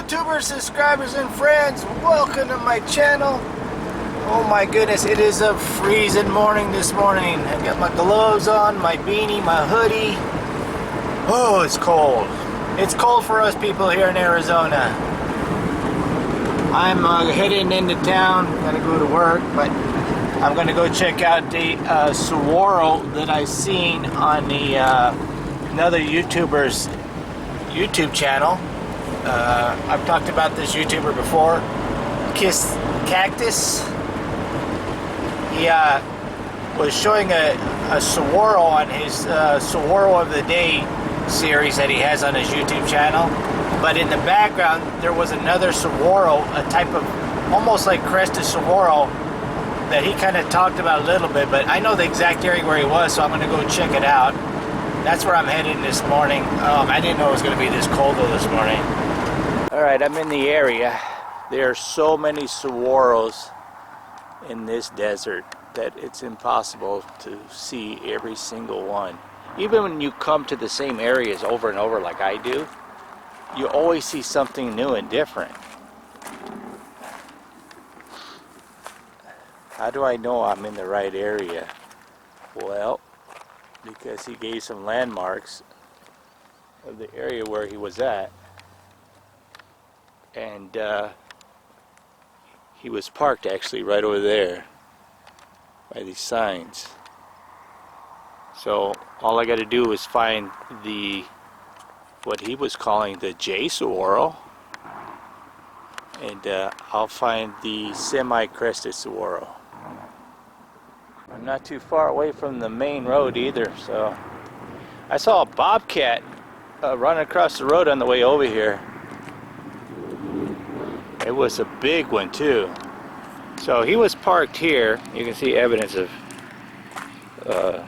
YouTubers, subscribers, and friends, welcome to my channel. Oh my goodness, it is a freezing morning this morning. I got my gloves on, my beanie, my hoodie. Oh, it's cold. It's cold for us people here in Arizona. I'm heading into town. I'm gonna go to work, but I'm gonna go check out the Saguaro that I seen on the another YouTuber's YouTube channel. I've talked about this YouTuber before, Cactus. He was showing a Saguaro on his Saguaro of the Day series that he has on his YouTube channel. But in the background, there was another Saguaro, a type of almost like Crested Saguaro that he kind of talked about a little bit. But I know the exact area where he was, so I'm going to go check it out. That's where I'm heading this morning. I didn't know it was going to be this cold though this morning. Alright, I'm in the area. There are so many saguaros in this desert that it's impossible to see every single one. Even when you come to the same areas over and over like I do, you always see something new and different. How do I know I'm in the right area? Well, because he gave some landmarks of the area where he was at. And he was parked actually right over there by these signs. So all I got to do is find what he was calling the J Saguaro, and I'll find the semi-crested Saguaro. I'm not too far away from the main road either, so I saw a bobcat running across the road on the way over here. It was a big one too. So he was parked here. You can see evidence of the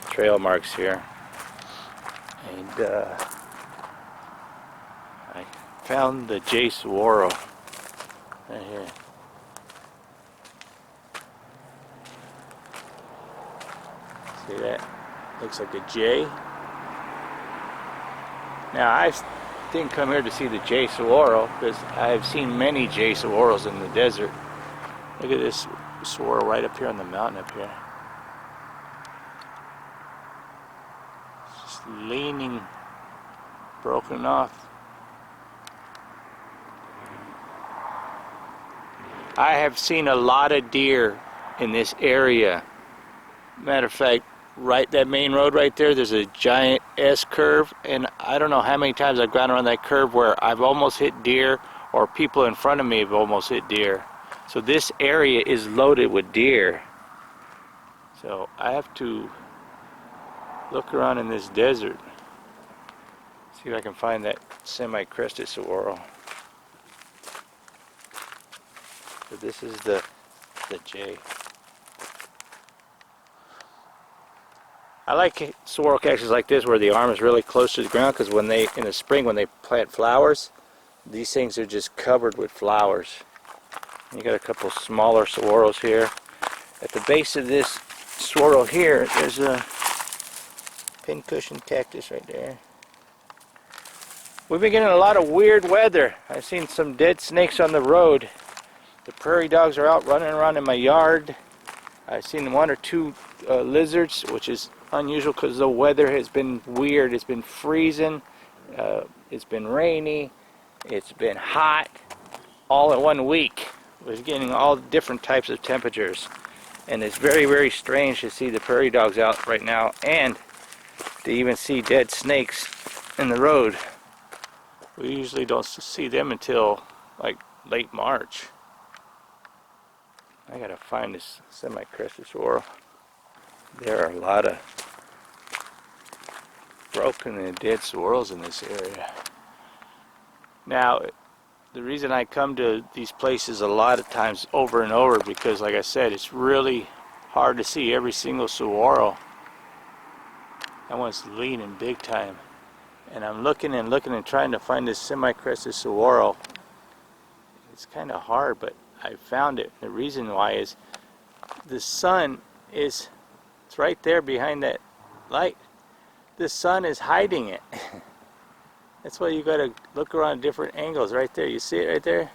trail marks here. And I found the J Saguaro right here. See that? Looks like a J. Now I didn't come here to see the J Saguaro because I've seen many J Saguaros in the desert. Look at this Saguaro right up here on the mountain up here. It's just leaning, broken off. I have seen a lot of deer in this area. Matter of fact, right, that main road right there, there's a giant S curve, and I don't know how many times I've gone around that curve where I've almost hit deer, or people in front of me have almost hit deer. So this area is loaded with deer. So I have to look around in this desert, see if I can find that semi-crested Saguaro. So this is the J. I like saguaro cactus like this where the arm is really close to the ground, because when they, in the spring when they plant flowers, these things are just covered with flowers. You got a couple smaller saguaros here. At the base of this saguaro here, there's a pincushion cactus right there. We've been getting a lot of weird weather. I've seen some dead snakes on the road. The prairie dogs are out running around in my yard. I've seen one or two lizards, which is unusual because the weather has been weird. It's been freezing, it's been rainy, it's been hot, all in 1 week. We're getting all different types of temperatures, and it's very, very strange to see the prairie dogs out right now, and to even see dead snakes in the road. We usually don't see them until like late March. I gotta find this semi-crested Saguaro. There are a lot of broken and dead saguaros in this area. Now, the reason I come to these places a lot of times over and over, because like I said, it's really hard to see every single saguaro. That one's leaning big time. And I'm looking and looking and trying to find this semi-crested saguaro. It's kind of hard, but I found it. The reason why is the sun is, it's right there behind that light. The sun is hiding it. That's why you gotta look around different angles. Right there, you see it right there?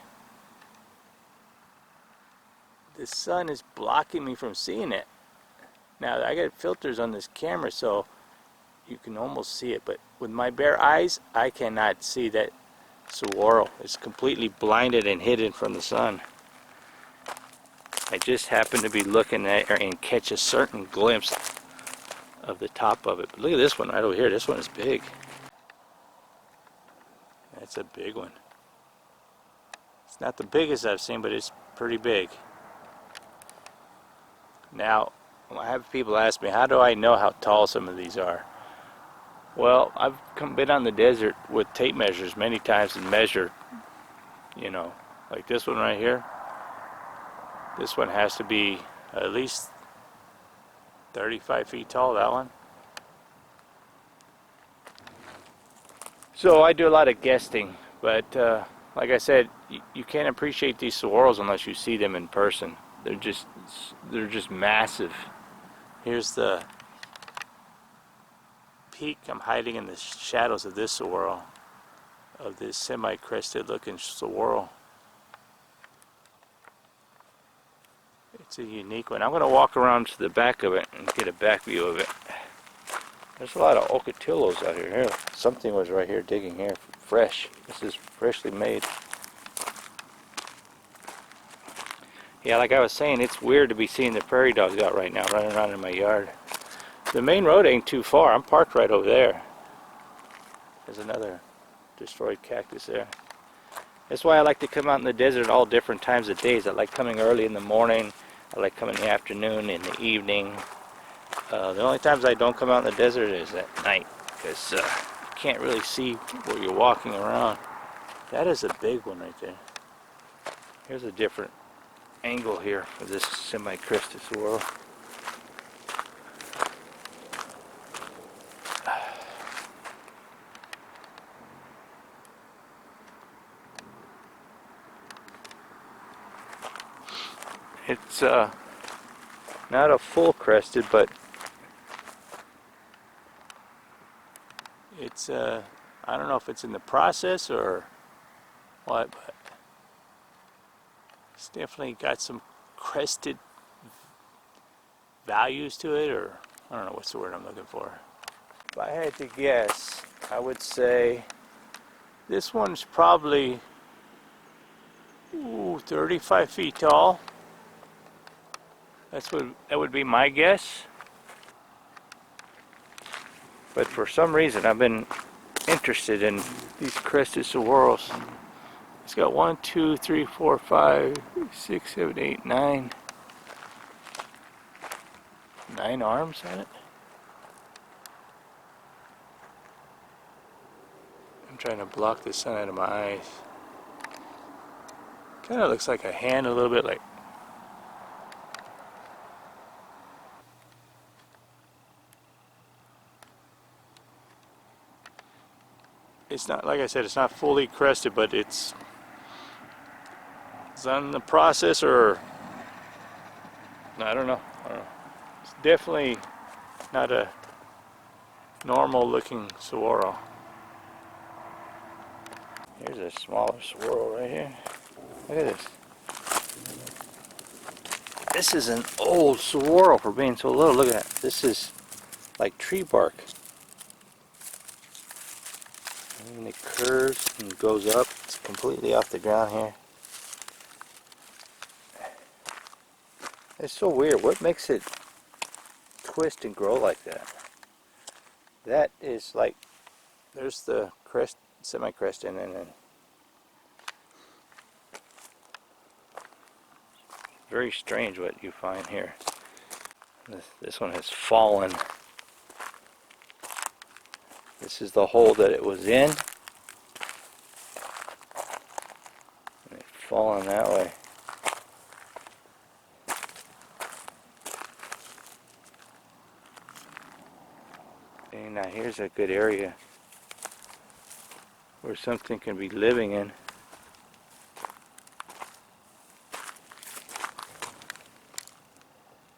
The sun is blocking me from seeing it. Now I got filters on this camera so you can almost see it, but with my bare eyes I cannot see that saguaro. It's completely blinded and hidden from the sun. I just happen to be looking at it and catch a certain glimpse of the top of it. But look at this one right over here. This one is big. That's a big one. It's not the biggest I've seen, but it's pretty big. Now, I have people ask me, how do I know how tall some of these are? Well, I've been on the desert with tape measures many times and measured, you know, like this one right here. This one has to be at least 35 feet tall, that one. So I do a lot of guessing, but like I said, you can't appreciate these saguaros unless you see them in person. They're just massive. Here's the peak. I'm hiding in the shadows of this saguaro, of this semi-crested looking saguaro. It's a unique one. I'm going to walk around to the back of it and get a back view of it. There's a lot of ocotillos out here. Something was right here digging here, fresh. This is freshly made. Yeah, like I was saying, it's weird to be seeing the prairie dogs out right now running around in my yard. The main road ain't too far. I'm parked right over there. There's another destroyed cactus there. That's why I like to come out in the desert all different times of days. I like coming early in the morning. I like coming in the afternoon, in the evening. The only times I don't come out in the desert is at night, because you can't really see where you're walking around. That is a big one right there. Here's a different angle here for this semi-crested saguaro. It's not a full crested, but it's I don't know if it's in the process or what, but it's definitely got some crested values to it, or I don't know what's the word I'm looking for. If I had to guess, I would say this one's probably 35 feet tall. That would be my guess. But for some reason I've been interested in these crested saguaros. It's got 1, 2, 3, 4, 5, 6, 7, 8, 9 arms on it. I'm trying to block the sun out of my eyes. Kind of looks like a hand a little bit, like. It's not, like I said, it's not fully crested, but it's on the process, or I don't know. It's definitely not a normal looking saguaro. Here's a smaller saguaro right here. Look at this. This is an old saguaro for being so little. Look at that. This is like tree bark. And it curves and goes up. It's completely off the ground here. It's so weird. What makes it twist and grow like that? That is like, there's the crest, semi-crest in, and then very strange what you find here. This one has fallen. This is the hole that it was in. And it's fallen that way. And now here's a good area where something can be living in.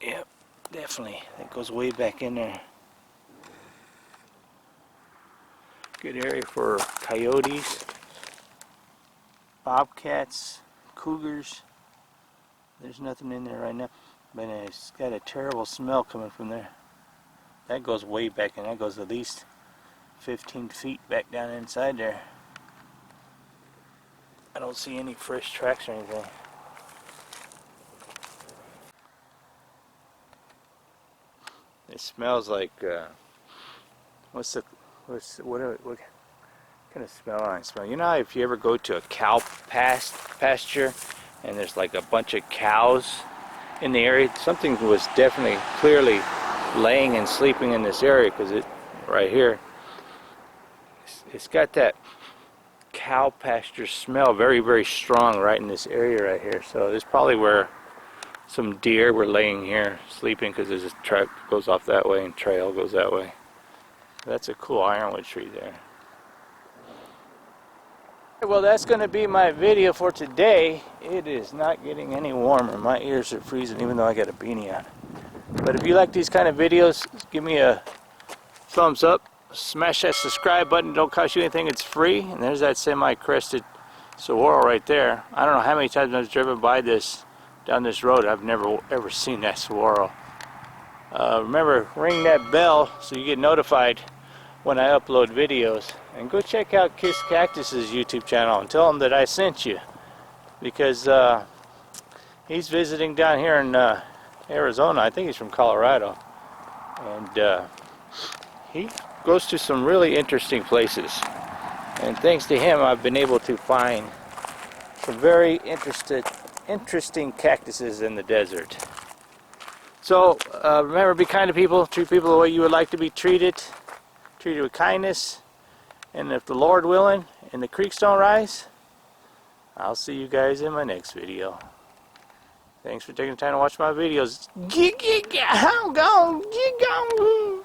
Yep, definitely. That goes way back in there. Good area for coyotes, bobcats, cougars. There's nothing in there right now, but it's got a terrible smell coming from there. That goes way back, and that goes at least 15 feet back down inside there. I don't see any fresh tracks or anything. It smells like what kind of smell I smell? You know how if you ever go to a cow pasture and there's like a bunch of cows in the area, something was definitely clearly laying and sleeping in this area, because it right here, it's got that cow pasture smell very, very strong right in this area right here. So this is probably where some deer were laying here sleeping, because there's a track goes off that way and trail goes that way. That's a cool ironwood tree there. Well, that's going to be my video for today. It is not getting any warmer. My ears are freezing even though I got a beanie on. But if you like these kind of videos, give me a thumbs up. Smash that subscribe button. Don't cost you anything. It's free. And there's that semi-crested Saguaro right there. I don't know how many times I've driven by this down this road. I've never ever seen that Saguaro. Remember, ring that bell so you get notified when I upload videos. And go check out Cactus's YouTube channel and tell him that I sent you, because he's visiting down here in Arizona. I think he's from Colorado, and he goes to some really interesting places, and thanks to him I've been able to find some very interesting cactuses in the desert. So remember, be kind to people, treat people the way you would like to be treated with kindness, and if the Lord willing and the creeks don't rise, I'll see you guys in my next video. Thanks for taking the time to watch my videos. Get gone.